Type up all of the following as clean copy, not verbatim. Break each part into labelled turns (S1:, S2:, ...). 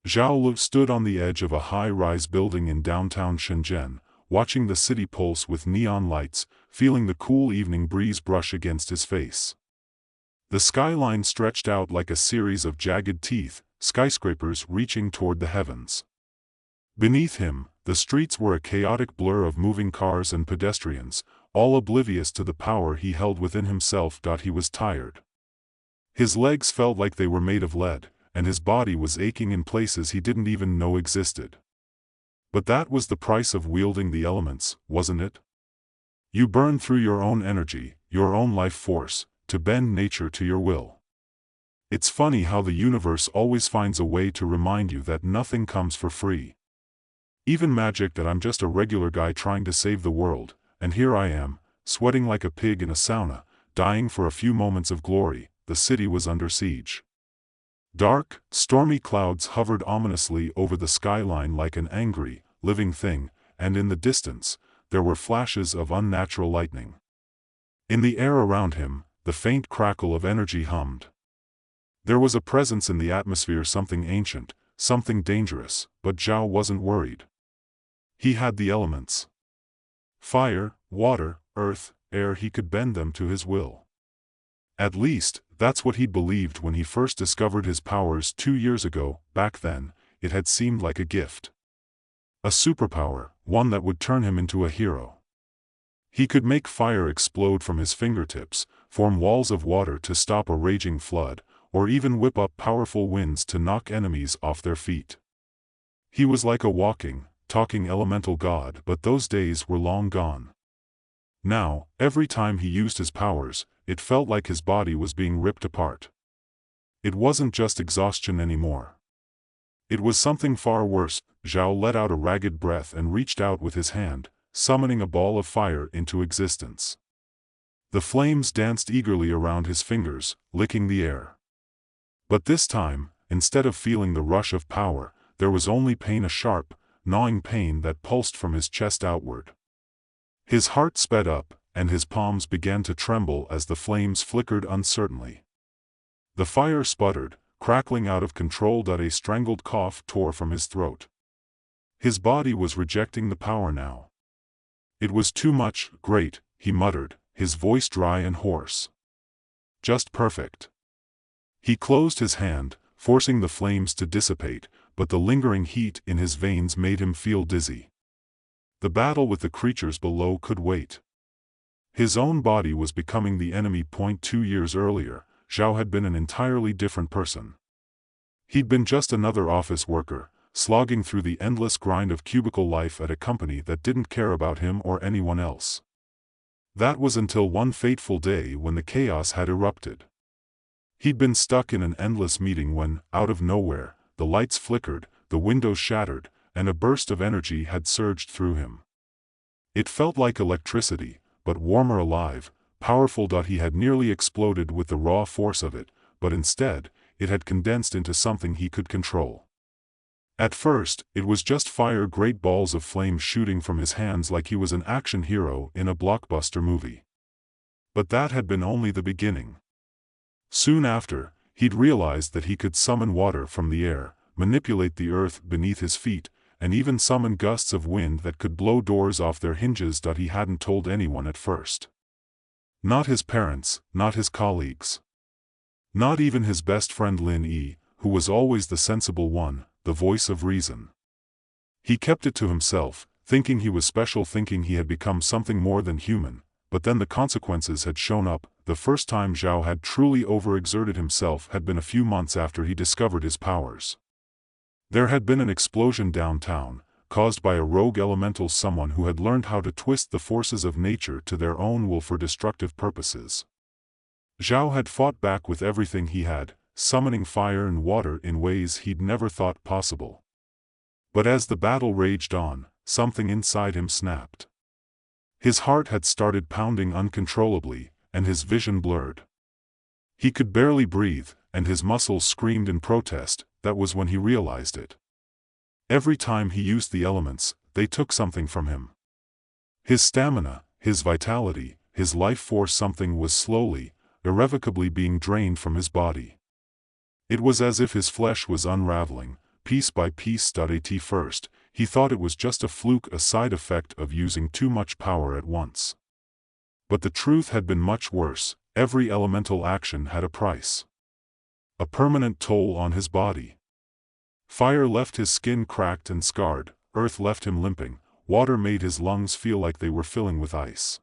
S1: Stood on the edge of a high-rise building in downtown Shenzhen, watching the city pulse with neon lights, feeling the cool evening breeze brush against his face. The skyline stretched out like a series of jagged teeth, skyscrapers reaching toward the heavens. Beneath him, the streets were a chaotic blur of moving cars and pedestrians, all oblivious to the power he held within himself. He was tired. His legs felt like they were made of lead, and his body was aching in places he didn't even know existed. But that was the price of wielding the elements, wasn't it? You burn through your own energy, your own life force, to bend nature to your will. It's funny how the universe always finds a way to remind you that nothing comes for free. Even magic. That I'm just a regular guy trying to save the world, and here I am, sweating like a pig in a sauna, dying for a few moments of glory. The city was under siege. Dark, stormy clouds hovered ominously over the skyline like an angry, living thing, and in the distance, there were flashes of unnatural lightning. In the air around him, the faint crackle of energy hummed. There was a presence in the atmosphere, something ancient, something dangerous, but Zhao wasn't worried. He had the elements. Fire, water, earth, air. He could bend them to his will. At least, that's what he'd believed when he first discovered his powers 2 years ago. Back then, it had seemed like a gift. A superpower, one that would turn him into a hero. He could make fire explode from his fingertips, form walls of water to stop a raging flood, or even whip up powerful winds to knock enemies off their feet. He was like a walking, talking elemental god, but those days were long gone. Now, every time he used his powers, it felt like his body was being ripped apart. It wasn't just exhaustion anymore. It was something far worse. Zhao let out a ragged breath and reached out with his hand, summoning a ball of fire into existence. The flames danced eagerly around his fingers, licking the air. But this time, instead of feeling the rush of power, there was only pain, a sharp, gnawing pain that pulsed from his chest outward. His heart sped up, and his palms began to tremble as the flames flickered uncertainly. The fire sputtered, crackling out of control. A strangled cough tore from his throat. His body was rejecting the power now. It was too much. Great, he muttered, his voice dry and hoarse. Just perfect. He closed his hand, forcing the flames to dissipate, but the lingering heat in his veins made him feel dizzy. The battle with the creatures below could wait. His own body was becoming the enemy. 2 years earlier, Zhao had been an entirely different person. He'd been just another office worker, slogging through the endless grind of cubicle life at a company that didn't care about him or anyone else. That was until one fateful day when the chaos had erupted. He'd been stuck in an endless meeting when, out of nowhere, the lights flickered, the windows shattered, and a burst of energy had surged through him. It felt like electricity, but warmer, alive, powerful. He had nearly exploded with the raw force of it, but instead, it had condensed into something he could control. At first, it was just fire, great balls of flame shooting from his hands like he was an action hero in a blockbuster movie. But that had been only the beginning. Soon after, he'd realized that he could summon water from the air, manipulate the earth beneath his feet, and even summon gusts of wind that could blow doors off their hinges. He hadn't told anyone at first. Not his parents, not his colleagues. Not even his best friend Lin Yi, who was always the sensible one, the voice of reason. He kept it to himself, thinking he was special, thinking he had become something more than human, but then the consequences had shown up. The first time Zhao had truly overexerted himself had been a few months after he discovered his powers. There had been an explosion downtown, caused by a rogue elemental, someone who had learned how to twist the forces of nature to their own will for destructive purposes. Zhao had fought back with everything he had, summoning fire and water in ways he'd never thought possible. But as the battle raged on, something inside him snapped. His heart had started pounding uncontrollably, and his vision blurred. He could barely breathe, and his muscles screamed in protest. That was when he realized it. Every time he used the elements, they took something from him. His stamina, his vitality, his life force. Something was slowly, irrevocably being drained from his body. It was as if his flesh was unraveling, piece by piece. At first, he thought it was just a fluke, a side effect of using too much power at once. But the truth had been much worse. Every elemental action had a price. A permanent toll on his body. Fire left his skin cracked and scarred, earth left him limping, water made his lungs feel like they were filling with ice.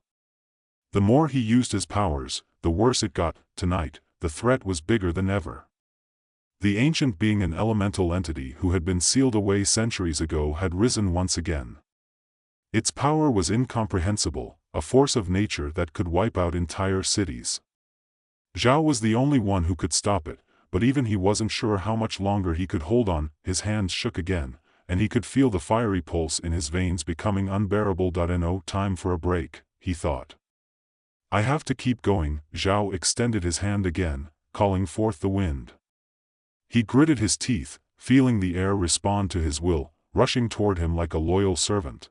S1: The more he used his powers, the worse it got. Tonight, the threat was bigger than ever. The ancient being, an elemental entity who had been sealed away centuries ago, had risen once again. Its power was incomprehensible, a force of nature that could wipe out entire cities. Zhao was the only one who could stop it, but even he wasn't sure how much longer he could hold on. His hands shook again, and he could feel the fiery pulse in his veins becoming unbearable. No time for a break, he thought. I have to keep going. Zhao extended his hand again, calling forth the wind. He gritted his teeth, feeling the air respond to his will, rushing toward him like a loyal servant.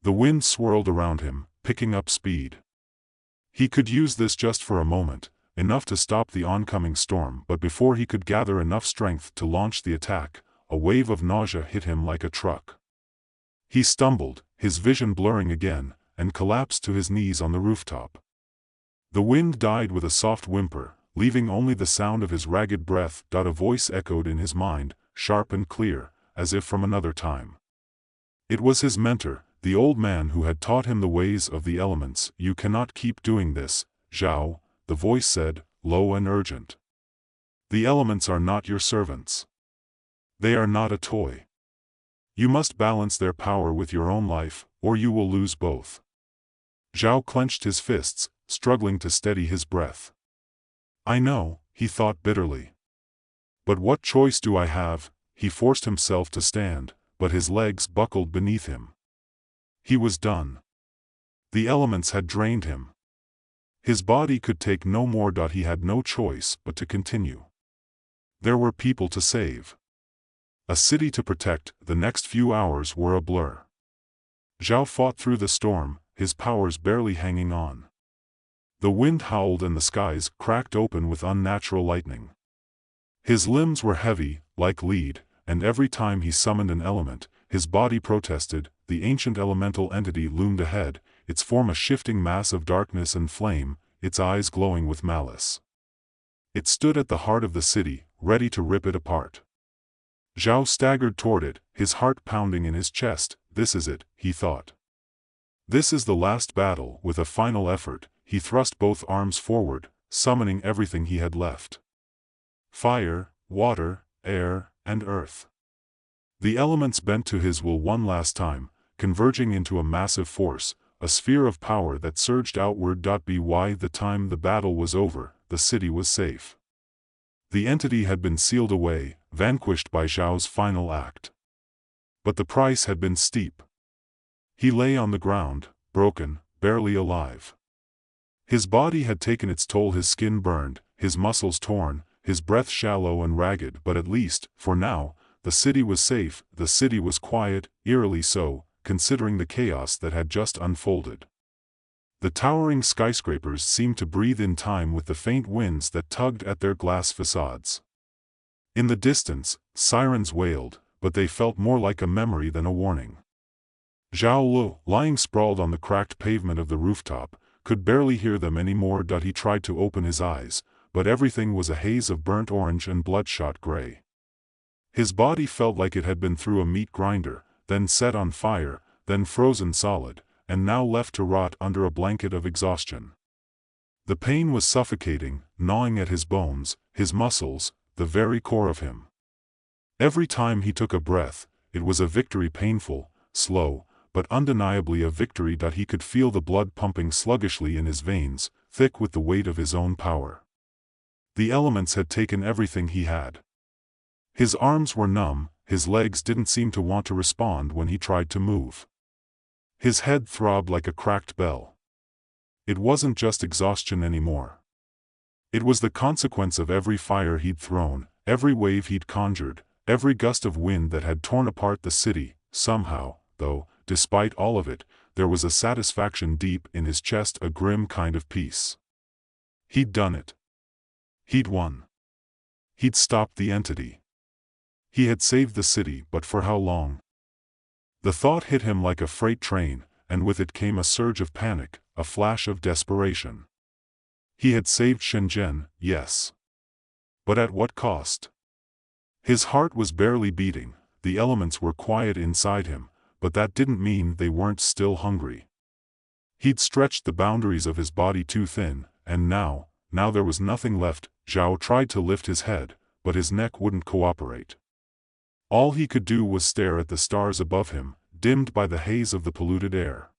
S1: The wind swirled around him, picking up speed. He could use this just for a moment, enough to stop the oncoming storm, but before he could gather enough strength to launch the attack, a wave of nausea hit him like a truck. He stumbled, his vision blurring again, and collapsed to his knees on the rooftop. The wind died with a soft whimper, leaving only the sound of his ragged breath. A voice echoed in his mind, sharp and clear, as if from another time. It was his mentor, the old man who had taught him the ways of the elements. You cannot keep doing this, Zhao, the voice said, low and urgent. The elements are not your servants. They are not a toy. You must balance their power with your own life, or you will lose both. Zhao clenched his fists, struggling to steady his breath. I know, he thought bitterly. But what choice do I have? He forced himself to stand, but his legs buckled beneath him. He was done. The elements had drained him. His body could take no more. He had no choice but to continue. There were people to save. A city to protect. The next few hours were a blur. Zhao fought through the storm, his powers barely hanging on. The wind howled and the skies cracked open with unnatural lightning. His limbs were heavy, like lead, and every time he summoned an element, his body protested. The ancient elemental entity loomed ahead, its form a shifting mass of darkness and flame, its eyes glowing with malice. It stood at the heart of the city, ready to rip it apart. Zhao staggered toward it, his heart pounding in his chest. This is it, he thought. This is the last battle. With a final effort, he thrust both arms forward, summoning everything he had left. Fire, water, air, and earth. The elements bent to his will one last time, converging into a massive force, a sphere of power that surged outward. By the time the battle was over, the city was safe. The entity had been sealed away, vanquished by Zhao's final act. But the price had been steep. He lay on the ground, broken, barely alive. His body had taken its toll, his skin burned, his muscles torn, his breath shallow and ragged. But at least, for now, the city was safe. The city was quiet, eerily so, considering the chaos that had just unfolded. The towering skyscrapers seemed to breathe in time with the faint winds that tugged at their glass facades. In the distance, sirens wailed, but they felt more like a memory than a warning. Zhao Lu, lying sprawled on the cracked pavement of the rooftop, could barely hear them anymore. He tried to open his eyes, but everything was a haze of burnt orange and bloodshot gray. His body felt like it had been through a meat grinder, then set on fire, then frozen solid, and now left to rot under a blanket of exhaustion. The pain was suffocating, gnawing at his bones, his muscles, the very core of him. Every time he took a breath, it was a victory, painful, slow, but undeniably a victory. He could feel the blood pumping sluggishly in his veins, thick with the weight of his own power. The elements had taken everything he had. His arms were numb, his legs didn't seem to want to respond when he tried to move. His head throbbed like a cracked bell. It wasn't just exhaustion anymore. It was the consequence of every fire he'd thrown, every wave he'd conjured, every gust of wind that had torn apart the city. Somehow, though, despite all of it, there was a satisfaction deep in his chest, a grim kind of peace. He'd done it. He'd won. He'd stopped the entity. He had saved the city, but for how long? The thought hit him like a freight train, and with it came a surge of panic, a flash of desperation. He had saved Shenzhen, yes. But at what cost? His heart was barely beating, the elements were quiet inside him, but that didn't mean they weren't still hungry. He'd stretched the boundaries of his body too thin, and now there was nothing left. Zhao tried to lift his head, but his neck wouldn't cooperate. All he could do was stare at the stars above him, dimmed by the haze of the polluted air.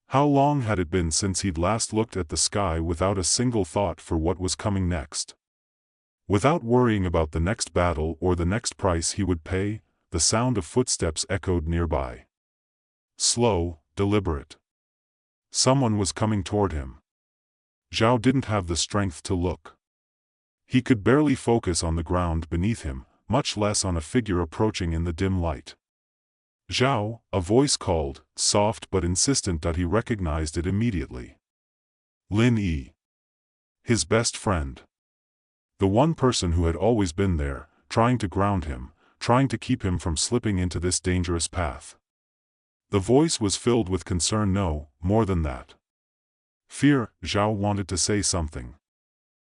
S1: How long had it been since he'd last looked at the sky without a single thought for what was coming next? Without worrying about the next battle or the next price he would pay, the sound of footsteps echoed nearby. Slow, deliberate. Someone was coming toward him. Zhao didn't have the strength to look. He could barely focus on the ground beneath him, much less on a figure approaching in the dim light. Zhao, a voice called, soft but insistent that he recognized it immediately. Lin Yi. His best friend. The one person who had always been there, trying to ground him, trying to keep him from slipping into this dangerous path. The voice was filled with concern, no, more than that. Fear. Zhao wanted to say something.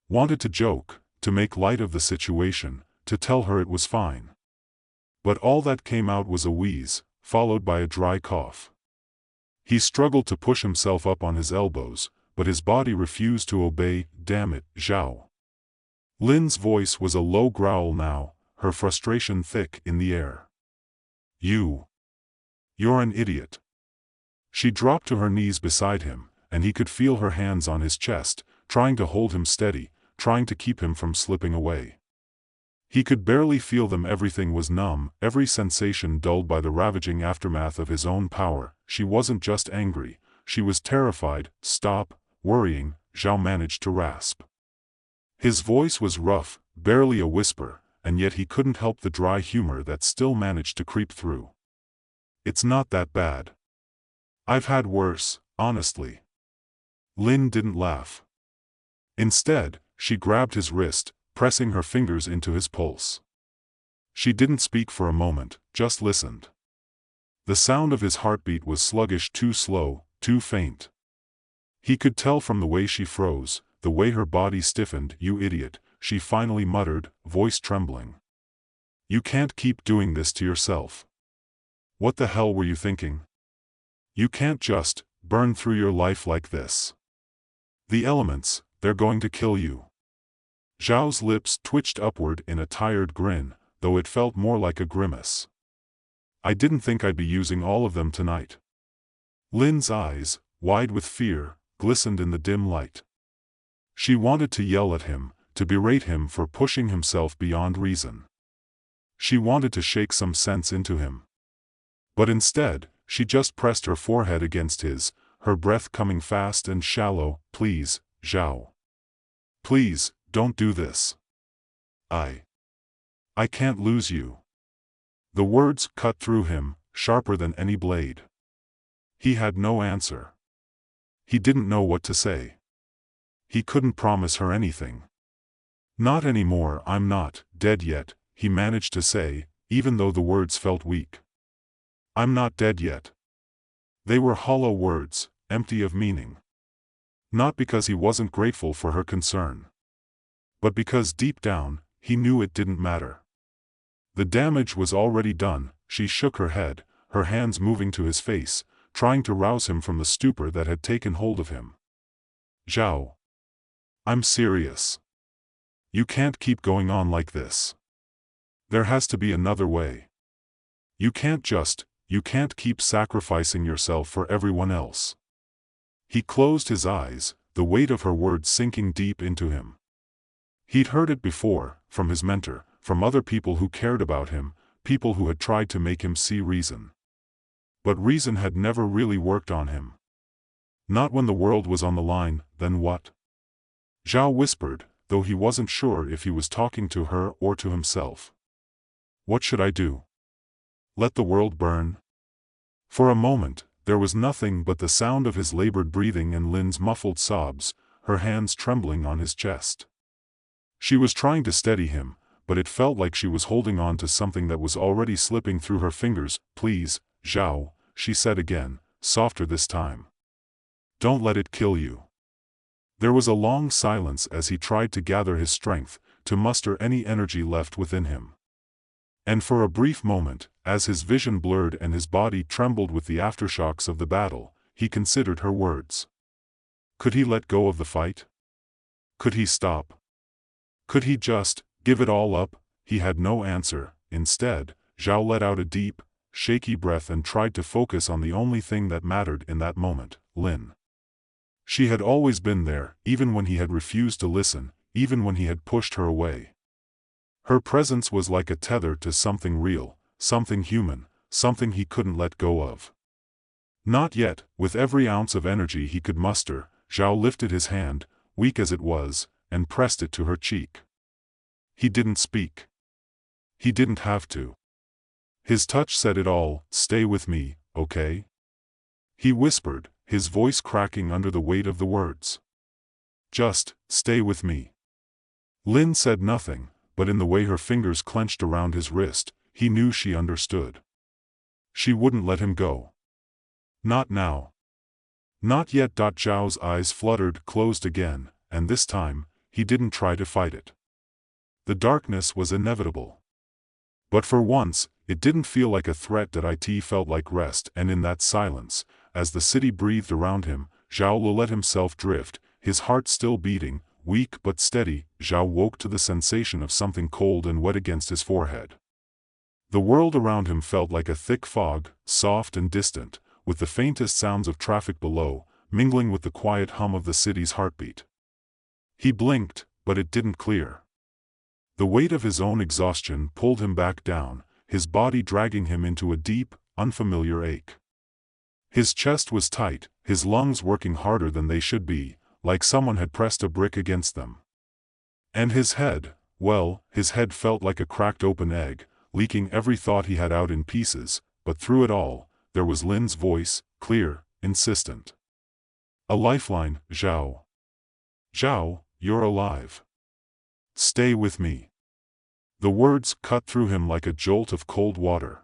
S1: Wanted to joke, to make light of the situation, to tell her it was fine. But all that came out was a wheeze, followed by a dry cough. He struggled to push himself up on his elbows, but his body refused to obey. Damn it, Zhao. Lin's voice was a low growl now, her frustration thick in the air. You're an idiot. She dropped to her knees beside him, and he could feel her hands on his chest, trying to hold him steady, trying to keep him from slipping away. He could barely feel them. Everything was numb, every sensation dulled by the ravaging aftermath of his own power. She wasn't just angry, she was terrified. Stop worrying, Zhao managed to rasp. His voice was rough, barely a whisper, and yet he couldn't help the dry humor that still managed to creep through. It's not that bad. I've had worse, honestly. Lin didn't laugh. Instead, she grabbed his wrist, pressing her fingers into his pulse. She didn't speak for a moment, just listened. The sound of his heartbeat was sluggish, too slow, too faint. He could tell from the way she froze, the way her body stiffened. You idiot, she finally muttered, voice trembling. You can't keep doing this to yourself. What the hell were you thinking? You can't just burn through your life like this. The elements, they're going to kill you. Zhao's lips twitched upward in a tired grin, though it felt more like a grimace. I didn't think I'd be using all of them tonight. Lin's eyes, wide with fear, glistened in the dim light. She wanted to yell at him, to berate him for pushing himself beyond reason. She wanted to shake some sense into him. But instead, she just pressed her forehead against his, her breath coming fast and shallow. Please, Zhao. Please, don't do this. I can't lose you. The words cut through him, sharper than any blade. He had no answer. He didn't know what to say. He couldn't promise her anything. Not anymore. I'm not dead yet, he managed to say, even though the words felt weak. I'm not dead yet. They were hollow words, empty of meaning. Not because he wasn't grateful for her concern, but because deep down, he knew it didn't matter. The damage was already done. She shook her head, her hands moving to his face, trying to rouse him from the stupor that had taken hold of him. Zhao. I'm serious. You can't keep going on like this. There has to be another way. You can't keep sacrificing yourself for everyone else. He closed his eyes, the weight of her words sinking deep into him. He'd heard it before, from his mentor, from other people who cared about him, people who had tried to make him see reason. But reason had never really worked on him. Not when the world was on the line. Then what? Zhao whispered, though he wasn't sure if he was talking to her or to himself. What should I do? Let the world burn? For a moment, there was nothing but the sound of his labored breathing and Lin's muffled sobs, her hands trembling on his chest. She was trying to steady him, but it felt like she was holding on to something that was already slipping through her fingers. "Please, Zhao," she said again, softer this time. "Don't let it kill you." There was a long silence as he tried to gather his strength, to muster any energy left within him. And for a brief moment, as his vision blurred and his body trembled with the aftershocks of the battle, he considered her words. Could he let go of the fight? Could he stop? Could he just give it all up? He had no answer. Instead, Zhao let out a deep, shaky breath and tried to focus on the only thing that mattered in that moment, Lin. She had always been there, even when he had refused to listen, even when he had pushed her away. Her presence was like a tether to something real, something human, something he couldn't let go of. Not yet. With every ounce of energy he could muster, Zhao lifted his hand, weak as it was, and pressed it to her cheek. He didn't speak. He didn't have to. His touch said it all. "Stay with me, okay?" He whispered, his voice cracking under the weight of the words. "Just stay with me." Lin said nothing, but in the way her fingers clenched around his wrist, he knew she understood. She wouldn't let him go. Not now. Not yet. Zhao's eyes fluttered, closed again, and this time, he didn't try to fight it. The darkness was inevitable. But for once, it didn't feel like a threat. It felt like rest, and in that silence, as the city breathed around him, Zhao let himself drift, his heart still beating, weak but steady. Zhao woke to the sensation of something cold and wet against his forehead. The world around him felt like a thick fog, soft and distant, with the faintest sounds of traffic below, mingling with the quiet hum of the city's heartbeat. He blinked, but it didn't clear. The weight of his own exhaustion pulled him back down, his body dragging him into a deep, unfamiliar ache. His chest was tight, his lungs working harder than they should be, like someone had pressed a brick against them. And his head, well, his head felt like a cracked open egg, leaking every thought he had out in pieces, but through it all, there was Lin's voice, clear, insistent. A lifeline. "Zhao. Zhao, you're alive. Stay with me." The words cut through him like a jolt of cold water.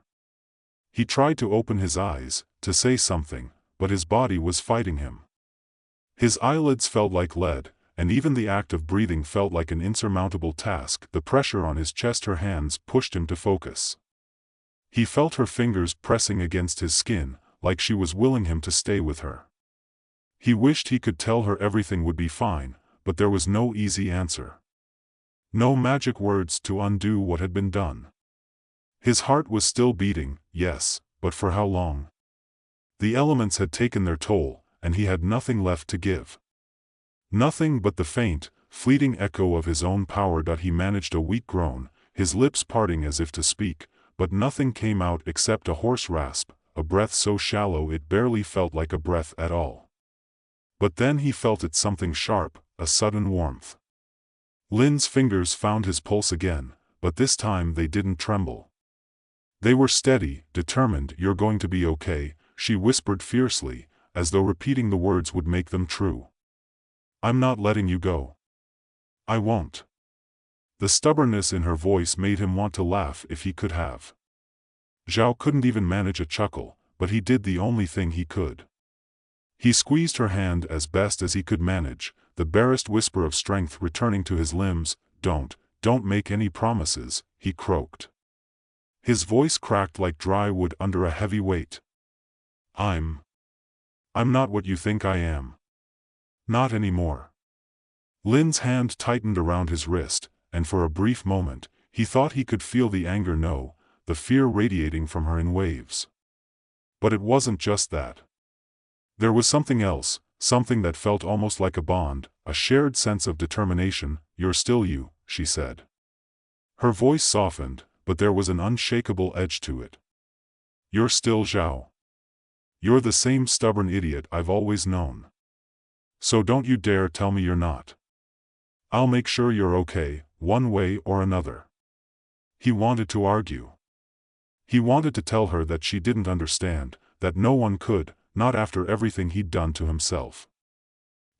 S1: He tried to open his eyes, to say something, but his body was fighting him. His eyelids felt like lead, and even the act of breathing felt like an insurmountable task. The pressure on his chest, her hands pushed him to focus. He felt her fingers pressing against his skin, like she was willing him to stay with her. He wished he could tell her everything would be fine, but there was no easy answer. No magic words to undo what had been done. His heart was still beating, yes, but for how long? The elements had taken their toll, and he had nothing left to give. Nothing but the faint, fleeting echo of his own power. He managed a weak groan, his lips parting as if to speak, but nothing came out except a hoarse rasp, a breath so shallow it barely felt like a breath at all. But then he felt it, something sharp, a sudden warmth. Lin's fingers found his pulse again, but this time they didn't tremble. They were steady, determined. "You're going to be okay," she whispered fiercely, as though repeating the words would make them true. "I'm not letting you go. I won't." The stubbornness in her voice made him want to laugh if he could have. Zhao couldn't even manage a chuckle, but he did the only thing he could. He squeezed her hand as best as he could manage, the barest whisper of strength returning to his limbs. Don't make any promises," he croaked. His voice cracked like dry wood under a heavy weight. I'm not what you think I am. Not anymore." Lin's hand tightened around his wrist, and for a brief moment, he thought he could feel the anger, no, the fear radiating from her in waves. But it wasn't just that. There was something else, something that felt almost like a bond, a shared sense of determination. "You're still you," she said. Her voice softened, but there was an unshakable edge to it. "You're still Zhao. You're the same stubborn idiot I've always known. So don't you dare tell me you're not. I'll make sure you're okay, one way or another." He wanted to argue. He wanted to tell her that she didn't understand, that no one could, not after everything he'd done to himself.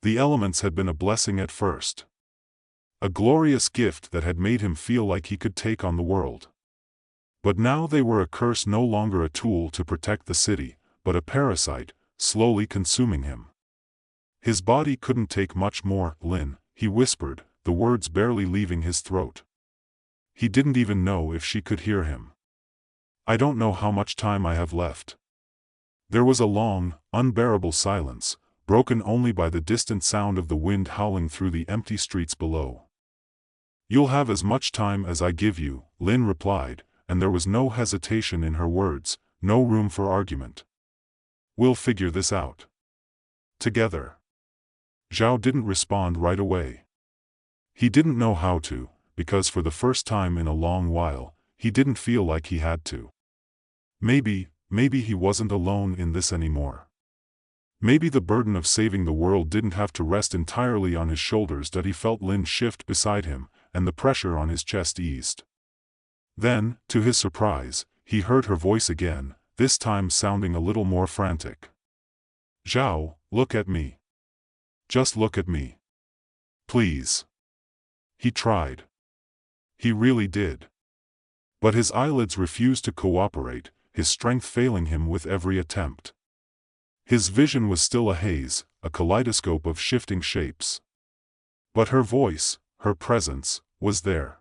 S1: The elements had been a blessing at first. A glorious gift that had made him feel like he could take on the world. But now they were a curse, no longer a tool to protect the city, but a parasite, slowly consuming him. His body couldn't take much more, Lynn, he whispered, the words barely leaving his throat. He didn't even know if she could hear him. I don't know how much time I have left. There was a long, unbearable silence, broken only by the distant sound of the wind howling through the empty streets below. You'll have as much time as I give you, Lynn replied, and there was no hesitation in her words, no room for argument. We'll figure this out. Together. Zhao didn't respond right away. He didn't know how to, because for the first time in a long while, he didn't feel like he had to. Maybe he wasn't alone in this anymore. Maybe the burden of saving the world didn't have to rest entirely on his shoulders. That he felt Lynn shift beside him, and the pressure on his chest eased. Then, to his surprise, he heard her voice again, this time sounding a little more frantic. Zhao, look at me. Just look at me. Please. He tried. He really did. But his eyelids refused to cooperate, his strength failing him with every attempt. His vision was still a haze, a kaleidoscope of shifting shapes. But her voice, her presence, was there.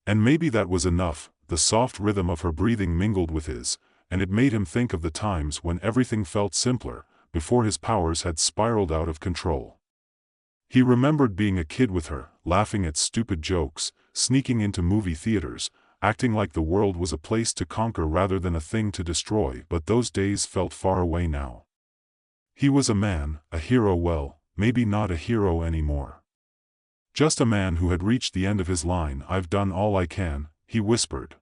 S1: And maybe that was enough. The soft rhythm of her breathing mingled with his, and it made him think of the times when everything felt simpler, before his powers had spiraled out of control. He remembered being a kid with her, laughing at stupid jokes, sneaking into movie theaters, acting like the world was a place to conquer rather than a thing to destroy. But those days felt far away now. He was a man, a hero, well, maybe not a hero anymore. Just a man who had reached the end of his line. I've done all I can, he whispered.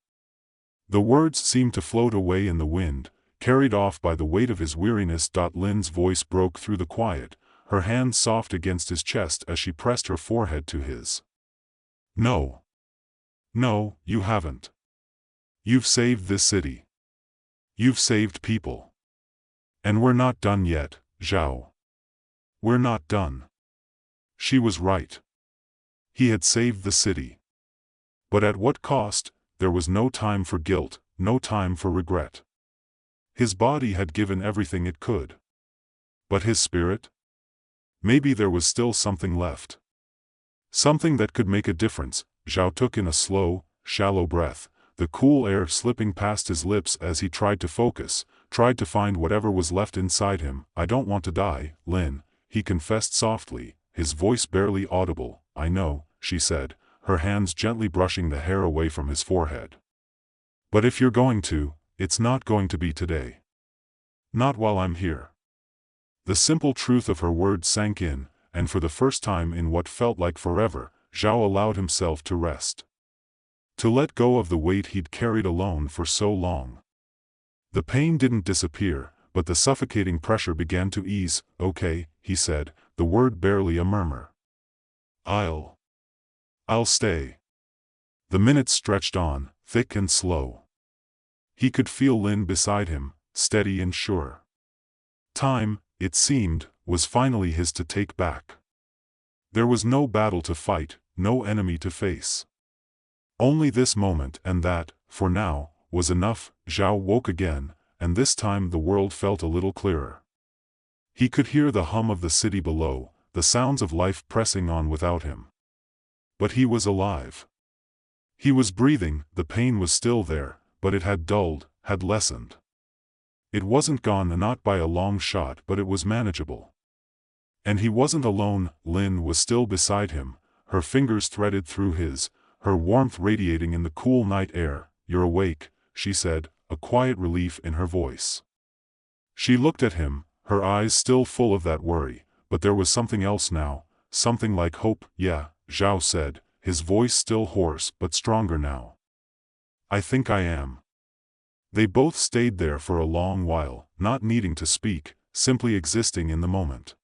S1: The words seemed to float away in the wind, carried off by the weight of his weariness. Lynn's voice broke through the quiet, her hand soft against his chest as she pressed her forehead to his. No. No, you haven't. You've saved this city. You've saved people. And we're not done yet, Zhao. We're not done. She was right. He had saved the city. But at what cost? There was no time for guilt, no time for regret. His body had given everything it could. But his spirit? Maybe there was still something left. Something that could make a difference. Zhao took in a slow, shallow breath, the cool air slipping past his lips as he tried to focus, tried to find whatever was left inside him. I don't want to die, Lynn, he confessed softly, his voice barely audible. I know, she said, her hands gently brushing the hair away from his forehead. But if you're going to, it's not going to be today. Not while I'm here. The simple truth of her words sank in, and for the first time in what felt like forever, Zhao allowed himself to rest. To let go of the weight he'd carried alone for so long. The pain didn't disappear, but the suffocating pressure began to ease. Okay, he said, the word barely a murmur. I'll stay. The minutes stretched on, thick and slow. He could feel Lynn beside him, steady and sure. Time, it seemed, was finally his to take back. There was no battle to fight, no enemy to face. Only this moment, and that, for now, was enough. Zhao woke again, and this time the world felt a little clearer. He could hear the hum of the city below, the sounds of life pressing on without him. But he was alive. He was breathing. The pain was still there, but it had dulled, had lessened. It wasn't gone, not by a long shot, but it was manageable. And he wasn't alone. Lynn was still beside him, her fingers threaded through his, her warmth radiating in the cool night air. You're awake, she said, a quiet relief in her voice. She looked at him, her eyes still full of that worry, but there was something else now, something like hope. Yeah, Zhao said, his voice still hoarse but stronger now. I think I am. They both stayed there for a long while, not needing to speak, simply existing in the moment.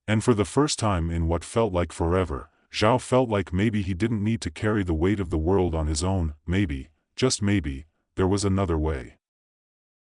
S1: And for the first time in what felt like forever, Zhao felt like maybe he didn't need to carry the weight of the world on his own. Maybe, just maybe, there was another way.